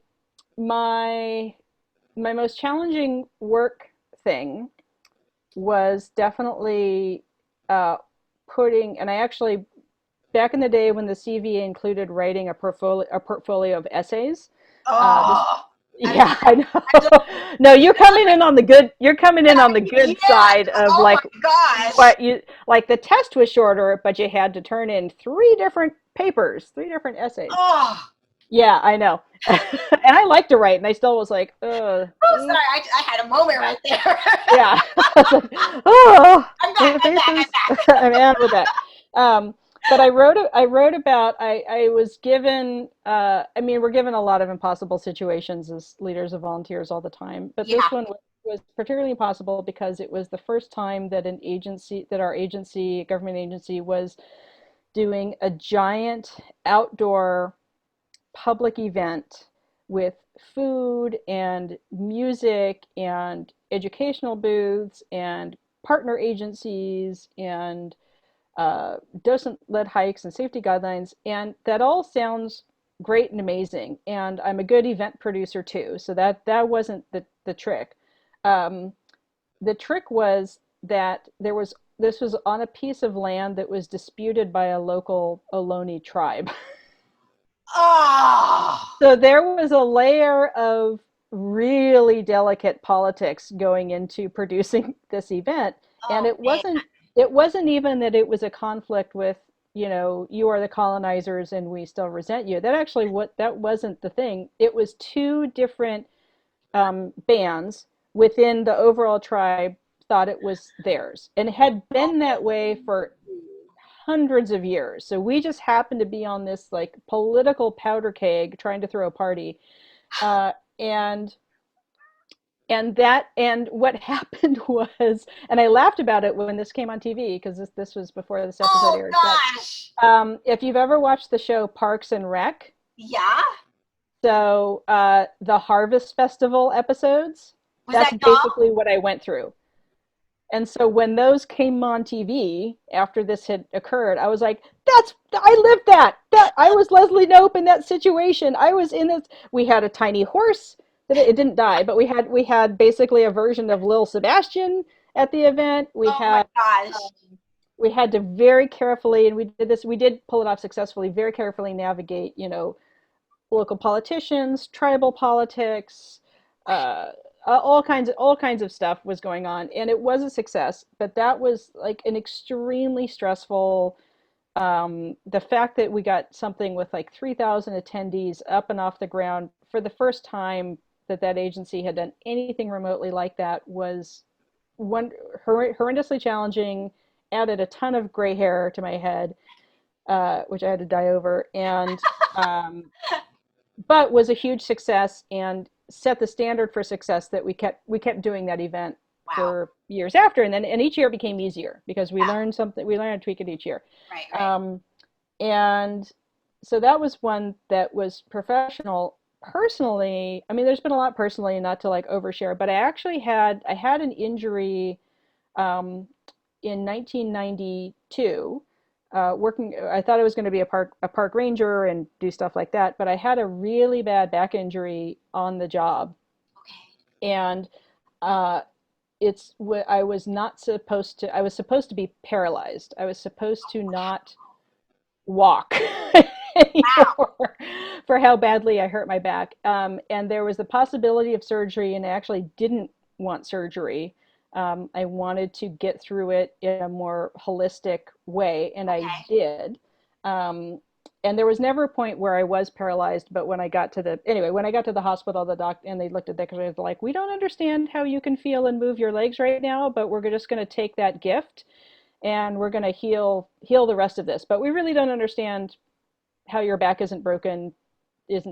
my my most challenging work thing was definitely putting, and I actually, back in the day when the CV included writing a portfolio of essays. This Oh, Yeah, I know. No, you're coming in on the good. You're coming in on the good yeah. side of Oh like my gosh. what you like. The test was shorter, but you had to turn in 3 different papers, 3 different essays. Oh. Yeah, I know. And I like to write, and I still was like, Oh, sorry. I had a moment right there. yeah. I was like, oh, I'm back. I'm in with that. But I wrote about, I was given, I mean, we're given a lot of impossible situations as leaders of volunteers all the time, but Yeah. this one was particularly impossible because it was the first time that our agency, government agency, was doing a giant outdoor public event with food and music and educational booths and partner agencies and docent-led hikes and safety guidelines, and that all sounds great and amazing. And I'm a good event producer too, so that wasn't the trick. Um, the trick was that this was on a piece of land that was disputed by a local Ohlone tribe. Oh. So there was a layer of really delicate politics going into producing this event, and Oh, man. it wasn't even that it was a conflict with, you are the colonizers and we still resent you. That wasn't the thing. It was 2 different bands within the overall tribe thought it was theirs, and it had been that way for hundreds of years. So we just happened to be on this like political powder keg trying to throw a party. Uh, and and what happened was, and I laughed about it when this came on TV because this was before this episode Oh, aired. gosh. But if you've ever watched the show Parks and Rec, Yeah. so the Harvest Festival episodes, Was that's that y'all? basically what I went through. And so when those came on TV after this had occurred, I was like, I lived that. I was Leslie Knope in that situation. I was in this. We had a tiny horse that it didn't die, but we had basically a version of Lil Sebastian at the event. Oh, my gosh. We had to very carefully, and we did pull it off successfully, very carefully navigate, local politicians, tribal politics, all kinds of stuff was going on, and it was a success. But that was like an extremely stressful. The fact that we got something with like 3,000 attendees up and off the ground for the first time that agency had done anything remotely like that was horrendously challenging. Added a ton of gray hair to my head, which I had to dye over, and but was a huge success and set the standard for success that we kept doing that event Wow. for years after, and each year it became easier because we learned something. We learned to tweak it each year. Right. Um, And so that was one that was professional. Personally, I mean, there's been a lot personally, not to like overshare, but I had an injury um, in 1992. I thought I was going to be a park ranger and do stuff like that, but I had a really bad back injury on the job, Okay. and uh, I was not supposed to. I was supposed to be paralyzed. I was supposed to not walk Wow. anymore for how badly I hurt my back. And there was the possibility of surgery, and I actually didn't want surgery. I wanted to get through it in a more holistic way, and I Okay. did. Um, and there was never a point where I was paralyzed, but when I got to the hospital, the doc and they looked at that because they were like, we don't understand how you can feel and move your legs right now, but we're just going to take that gift and we're going to heal the rest of this, but we really don't understand how your back isn't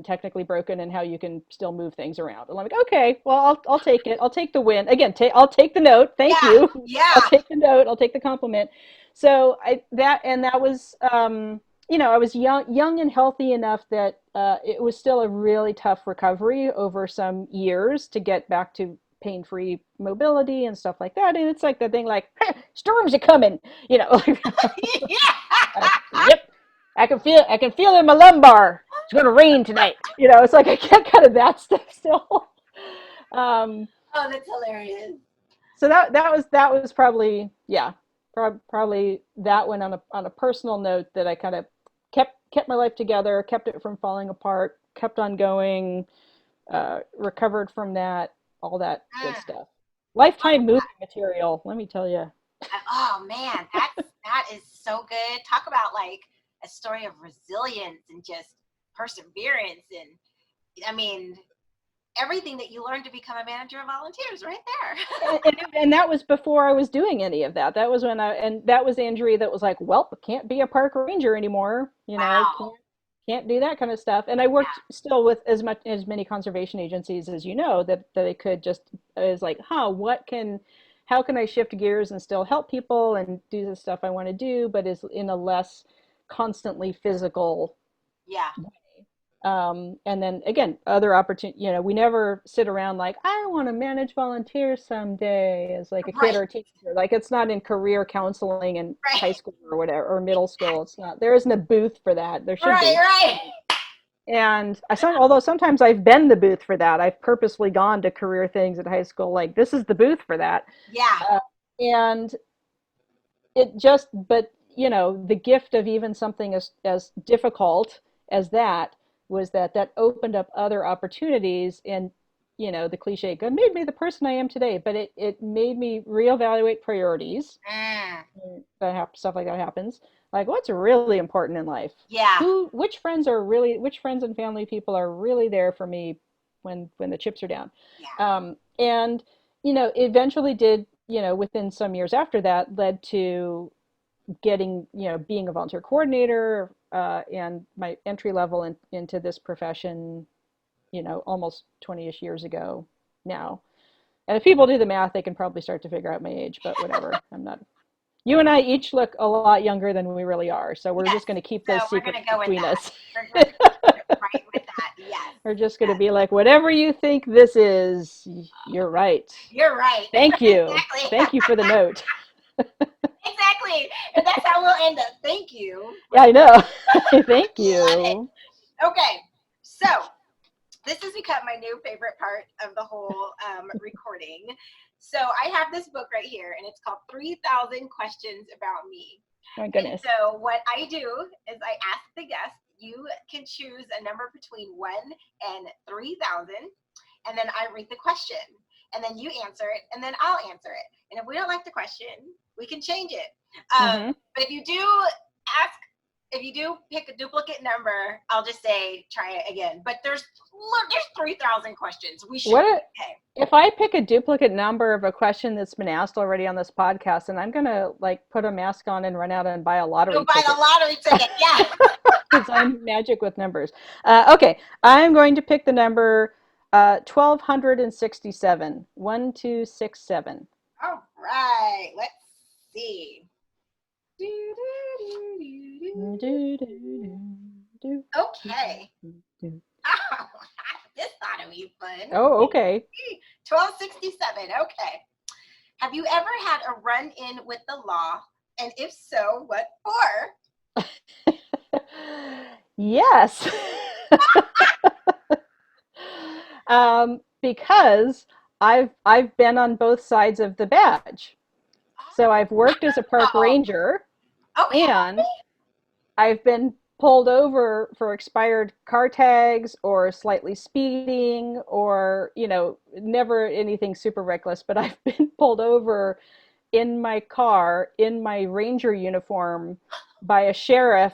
technically broken and how you can still move things around. And I'm like, okay, well, I'll take it. I'll take the win. Again, I'll take the note. Thank Yeah. you. I'll Yeah. take the note. I'll take the compliment. So that was, I was young and healthy enough that it was still a really tough recovery over some years to get back to pain-free mobility and stuff like that. And it's like the thing, like storms are coming, like, Yeah. yep, I can feel it in my lumbar. It's going to rain tonight. It's like I get kind of that stuff still. Um, Oh, that's hilarious. so that was probably, yeah, probably that one on a personal note that I kind of kept my life together, kept it from falling apart, kept on going, recovered from that, all that good Mm. stuff. Lifetime movie material, let me tell you. Oh man, that is so good. Talk about like a story of resilience and just perseverance, and I mean everything that you learned to become a manager of volunteers right there. And that was before I was doing any of that. That was and that was the injury that was like, well, can't be a park ranger anymore. Wow. Can't do that kind of stuff. And I worked still with as many conservation agencies as that I could just is like, how can I shift gears and still help people and do the stuff I want to do, but is in a less constantly physical. Yeah. And then again, other opportunity, we never sit around like, I want to manage volunteers someday as like a kid Right. or a teenager. Like it's not in career counseling in high Right. school or whatever, or middle school. It's not, there isn't a booth for that. There should Right. be. Right. And although sometimes I've been the booth for that, I've purposely gone to career things at high school. Like this is the booth for that. Yeah. Uh, and but the gift of even something as difficult as that was that opened up other opportunities. And the cliche, God made me the person I am today, but it made me reevaluate priorities. Mm. Stuff like that happens, like what's really important in life, Yeah. which friends and family people are really there for me when the chips are down. Yeah. And eventually did, within some years after that, led to getting, being a volunteer coordinator, and my entry level into this profession, almost 20-ish years ago now. And if people do the math, they can probably start to figure out my age, but whatever. I'm not. You and I each look a lot younger than we really are, so we're Yes. just going to keep So those we're gonna secrets go with between that. us. We're gonna go right with that. Yes. We're just going to Yes. be like, whatever you think this is, you're right. You're right. Thank you. Exactly. Thank you for the note. Exactly. And that's how we'll end up. Thank you. Yeah, I know. Thank Love it. you. Okay. So this has become my new favorite part of the whole recording. So I have this book right here, and it's called 3,000 Questions About Me. My And goodness. so what I do is I ask the guest, you can choose a number between 1 and 3,000, and then I read the question, and then you answer it, and then I'll answer it. And if we don't like the question, we can change it. Hmm. But ask, if you do pick a duplicate number, I'll just say try it again. But there's 3,000 questions. We should What be if, okay. if I pick a duplicate number of a question that's been asked already on this podcast, and I'm gonna like put a mask on and run out and buy a Go lottery buy the ticket lottery ticket. Yeah. because I'm magic with numbers. Okay, I'm going to pick the number 1267. 1267. All right. Let's see. Do, do, do, do, do, Okay. do, do. Oh, this ought to be fun. Oh, okay. 1267. Okay. Have you ever had a run-in with the law? And if so, what for? Yes. Because I've been on both sides of the badge. So I've worked as a park Oh, ranger okay. and I've been pulled over for expired car tags or slightly speeding or, never anything super reckless, but I've been pulled over in my car in my ranger uniform by a sheriff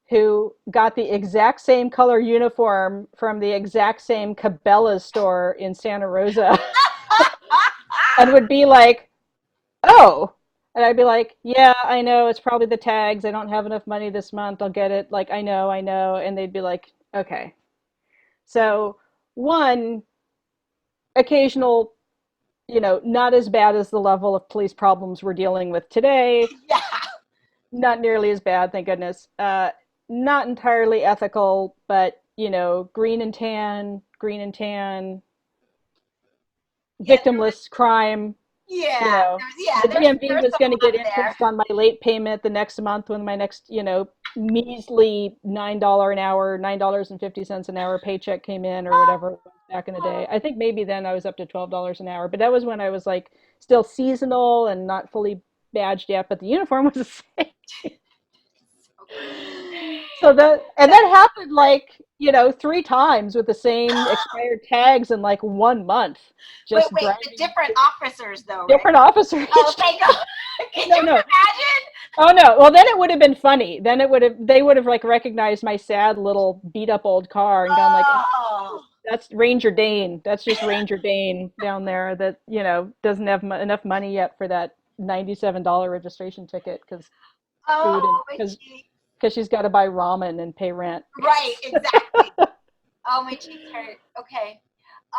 who got the exact same color uniform from the exact same Cabela's store in Santa Rosa and would be like, "Oh." And I'd be like, "Yeah, I know, it's probably the tags. I don't have enough money this month. I'll get it. Like, I know, I know." And they'd be like, "Okay." So, one occasional, not as bad as the level of police problems we're dealing with today. Yeah. Not nearly as bad, thank goodness. Not entirely ethical, but, green and tan, Yeah. victimless crime. you Yeah. know, the DMV There's was some going to get love there. interest on my late payment the next month when my next, measly $9 an hour, $9.50 an hour paycheck came in or whatever it was back in the day. I think maybe then I was up to $12 an hour, but that was when I was like still seasonal and not fully badged yet, but the uniform was the same. So great. So that happened like, three times with the same expired tags in like 1 month, Wait, just wait, the driving different officers though, right? different officers Oh, each thank God. Can No, you no. imagine? Oh no. Well, then it would have been funny. Then they would have like recognized my sad little beat up old car and gone like, Oh. "Oh, that's Ranger Dane. That's just Ranger Dane down there that, doesn't have enough money yet for that $97 registration ticket because food and Oh, my cheeks. because she's got to buy ramen and pay rent." Right, exactly. Oh, my cheeks hurt. Okay.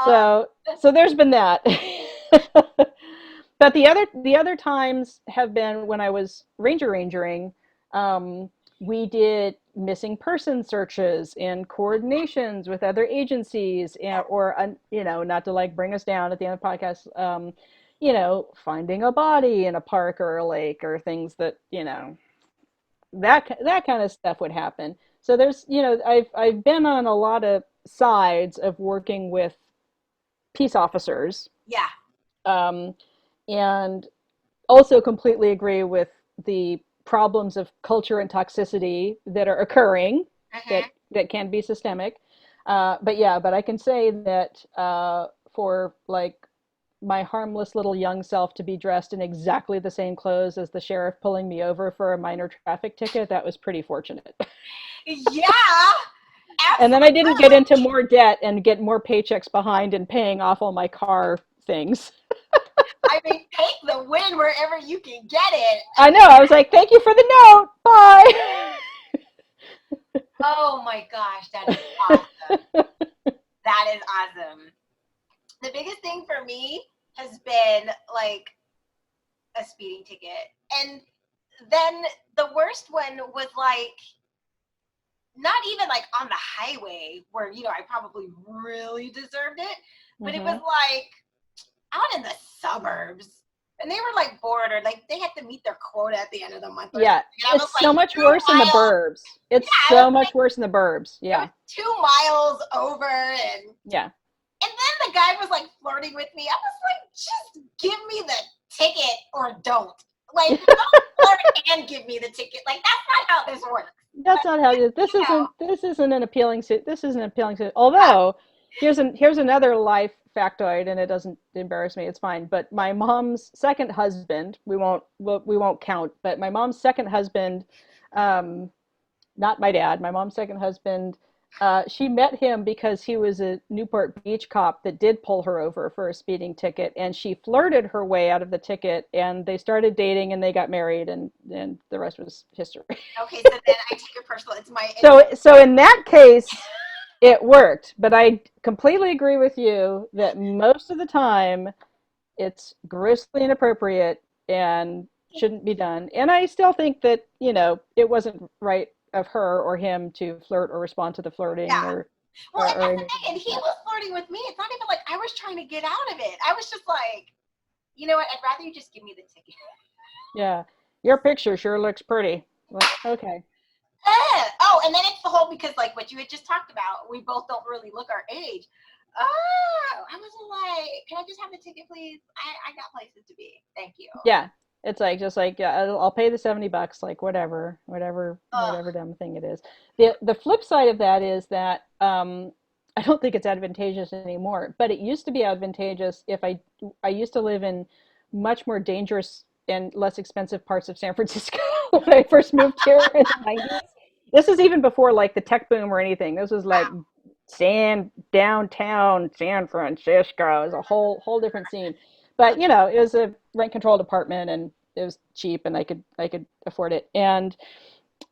Um, So there's been that. But the other times have been when I was rangering. We did missing person searches and coordinations with other agencies, or not to like bring us down at the end of the podcast. Finding a body in a park or a lake or things that that kind of stuff would happen. So there's I've been on a lot of sides of working with peace officers, yeah. um, and also completely agree with the problems of culture and toxicity that are occurring that Mm-hmm. that can be systemic. But I can say that for like my harmless little young self to be dressed in exactly the same clothes as the sheriff pulling me over for a minor traffic ticket, that was pretty fortunate. Yeah, And then I didn't get into absolutely. more debt and get more paychecks behind and paying off all my car things. I mean, take the win wherever you can get it. I know. I was like, "Thank you for the note. Bye." Oh my gosh, that is awesome. That is awesome. The biggest thing for me has been like a speeding ticket. And then the worst one was like not even like on the highway where, I probably really deserved it, but it was Hmm. like out in the suburbs. And they were like bordered, like they had to meet their quota at the end of the month or something. Yeah, And I was it's like so much two worse in the miles. burbs. It's Yeah, so much worse in the burbs. it was Yeah, 2 miles over, yeah. and then the guy was like flirting with me. I was like, just give me the ticket or don't. Like, don't flirt and give me the ticket. Like, that's not how this works. That's not how you. This You know, isn't an appealing. This isn't an appealing. yeah. Although, here's another life factoid, and it doesn't embarrass me. It's fine. But my mom's second husband, we won't count. But my mom's second husband, um, not my dad, my mom's second husband. She met him because he was a Newport Beach cop that did pull her over for a speeding ticket, and she flirted her way out of the ticket, and they started dating, and they got married, and the rest was history. Okay, so then I take it personal. So in that case, it worked, but I completely agree with you that most of the time it's grossly inappropriate and shouldn't be done. And I still think that, it wasn't right of her or him to flirt or respond to the flirting Yeah. or Well, and that's the anything thing. And like he that. was flirting with me. It's not even like I was trying to get out of it. I was just like, you know what? I'd rather you just give me the ticket. Yeah. Your picture sure looks pretty. Like, okay. Oh, and then it's the whole because like what you had just talked about, we both don't really look our age. Oh, I wasn't like, can I just have the ticket, please? I got places to be. Thank you. Yeah. It's like just like, yeah, I'll pay the $70, like whatever, Ugh. whatever dumb thing it is. The flip side of that is that I don't think it's advantageous anymore, but it used to be advantageous if I used to live in much more dangerous and less expensive parts of San Francisco when I first moved here in the 90s. This is even before like the tech boom or anything. This was like Wow. downtown San Francisco. It was a whole different scene. But it was a rent controlled apartment and it was cheap and I could afford it. And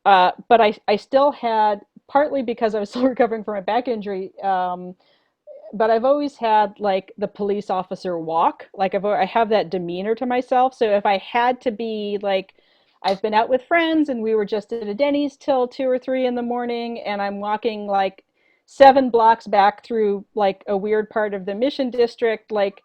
but I still had, partly because I was still recovering from a back injury, but I've always had like the police officer walk. Like I have that demeanor to myself. So if I had to be like, I've been out with friends and we were just at a Denny's till 2 or 3 in the morning, and I'm walking like 7 blocks back through like a weird part of the Mission District, like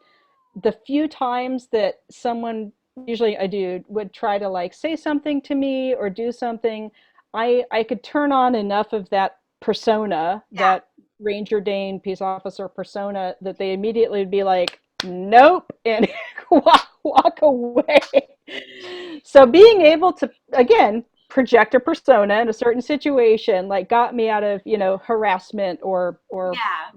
the few times that someone, usually I do, would try to like say something to me or do something, I could turn on enough of that persona, Yeah. that Ranger Dane peace officer persona, that they immediately would be like, nope, and walk away. So being able to, again, project a persona in a certain situation like got me out of harassment or Yeah.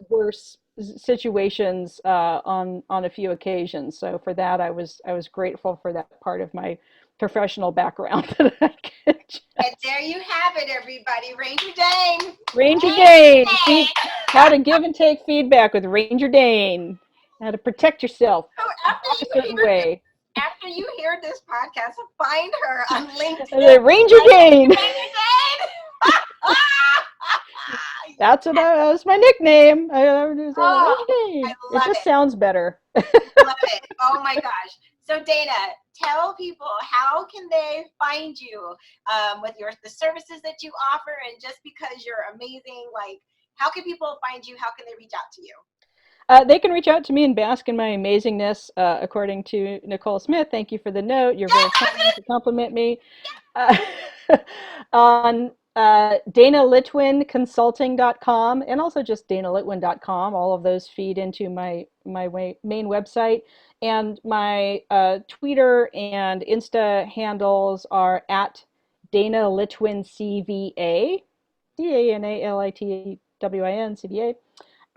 worse situations on a few occasions. So for that, I was grateful for that part of my professional background that I could And just there you have it, everybody. Ranger Dane. Ranger Ranger Dane, Dane. how to give and take feedback with Ranger Dane, how to protect yourself, So walk a certain way. after you hear this podcast, find her on LinkedIn. Ranger Dane. Ranger Dane. That's my nickname. Ranger Oh, I Dane. It love just it. sounds better. Love it. Oh my gosh. So Dana, tell people how can they find you with the services that you offer, and just because you're amazing, like how can people find you? How can they reach out to you? They can reach out to me and bask in my amazingness, according to Nicole Smith. Thank you for the note. You're very Yes, I was kind gonna. to compliment me. Uh, on DanaLitwinConsulting.com and also just DanaLitwin.com. All of those feed into my main website. And my Twitter and Insta handles are at Dana Litwin CVA, DanaLitwin CVA.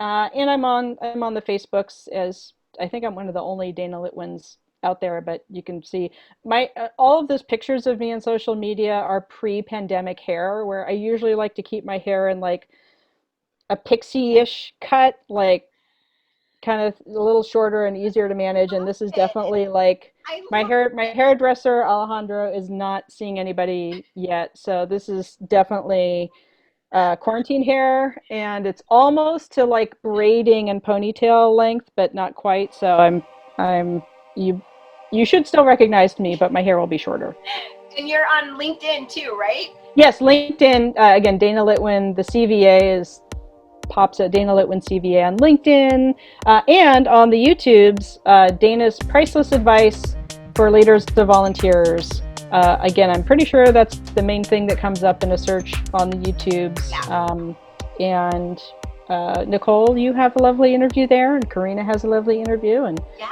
And I'm on the Facebooks, as I think I'm one of the only Dana Litwins out there, but you can see my all of those pictures of me on social media are pre-pandemic hair, where I usually like to keep my hair in like a pixie-ish cut, like kind of a little shorter and easier to manage. And this is It. definitely like I my love hair. My hairdresser Alejandro is not seeing anybody yet, so this is definitely quarantine hair, and it's almost to like braiding and ponytail length, but not quite. So I'm you you should still recognize me, but my hair will be shorter. and you're on LinkedIn too, right? Yes, LinkedIn, again, Dana Litwin. The CVA is pops at Dana Litwin CVA on LinkedIn, and on the YouTubes, Dana's Priceless Advice for Leaders to Volunteers. Again, I'm pretty sure that's the main thing that comes up in a search on the YouTubes. Yeah. And Nicole, you have a lovely interview there, and Karina has a lovely interview, and Yes.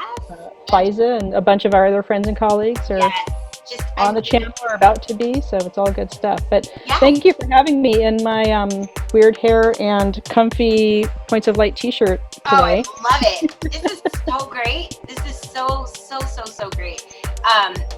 Faiza and a bunch of our other friends and colleagues are Yes. Just on the channel or about to be, so it's all good stuff. But yes. thank you for having me in my weird hair and comfy Points of Light t-shirt today. Oh, I love it. This is so great. This is so great.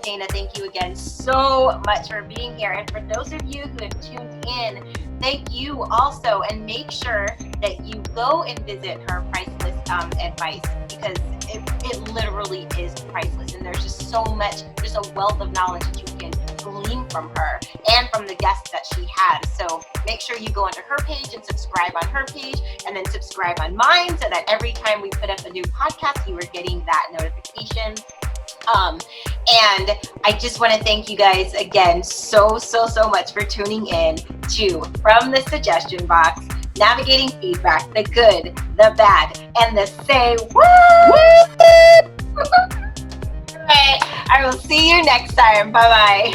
Dana, thank you again so much for being here. And for those of you who have tuned in, thank you also. And make sure that you go and visit her Priceless Advice, because it literally is priceless. And there's just so much, there's a wealth of knowledge that you can glean from her and from the guests that she has. So make sure you go onto her page and subscribe on her page, and then subscribe on mine, so that every time we put up a new podcast, you are getting that notification. And I just want to thank you guys again so much for tuning in to From the Suggestion Box, navigating feedback, the good, the bad, and the say what? All right, I will see you next time. Bye-bye.